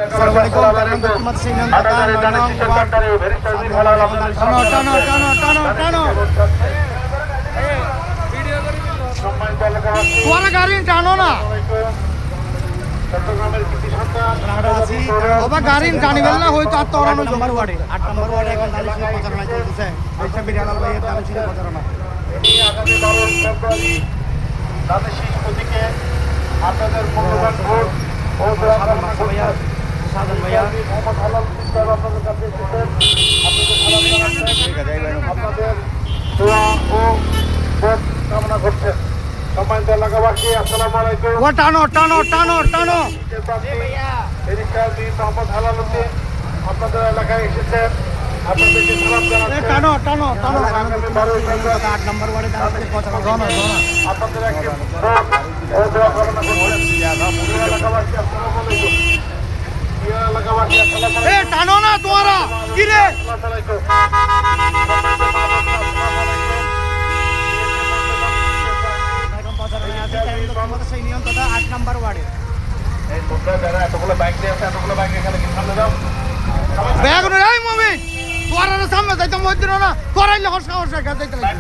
Assalamualaikum warahmatullahi wabarakatuh. Garin টানো না বাবা গাড়িন টানি বেলা হয়তো আর তরানো নম্বর ওয়ার্ডে 8 নম্বর ওয়ার্ডে এখন দালিশ নিয়ে প্রচারণা চলতেছে এইটা বিরালাল ভাইয়ের দালিশ নিয়ে প্রচারণা এই আগামী 12 ফেব্রুয়ারি দালিশ প্রতীকে আপনাদের মূল্যবান ভোট ও দোয়া কামনা করি সাজান ভাইয়া মোহাম্মদ আলাল সাহেব আপনাদের কাছে এসেছেন আপনাদের দোয়া ও ভোট কামনা করছেন সম্মানিত এলাকাবাসী আসসালামু আলাইকুম ও টানো টানো টানো টানো মোহাম্মদ হালাল উদ্দিন আপনাদের এলাকায় এসেছেন আপনাদেরকে সালাম জানাচ্ছেন টানো টানো টানো 8 নম্বর ওয়ার্ডে দালিশ প্রচারণা আপনাদের একটি ভোট ও দোয়া কামনা করছেন এলাকাবাসী আসসালামু আলাইকুম এলাকাবাসী আসসালামু আলাইকুম টানো না তোমরা কি রে আসসালামু আলাইকুম সেই নিয়ম দাদা 8 নম্বর ওয়ার্ডে এই তোমরা যারা এতগুলো বাইক নিয়ে আছে এতগুলো বাইক এখানে কি সামনে যাও ব্যাগ নয় মমি তোরা সামনে যাইতে মধ্যে না করাইলে হর্ষ হর্ষ যাইতে লাগে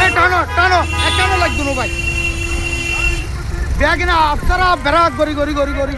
এই টানো টানো টানো লাগতো ভাই ব্যাগ না আপনারা বেড়া গড়ি গড়ি গড়ি গড়ি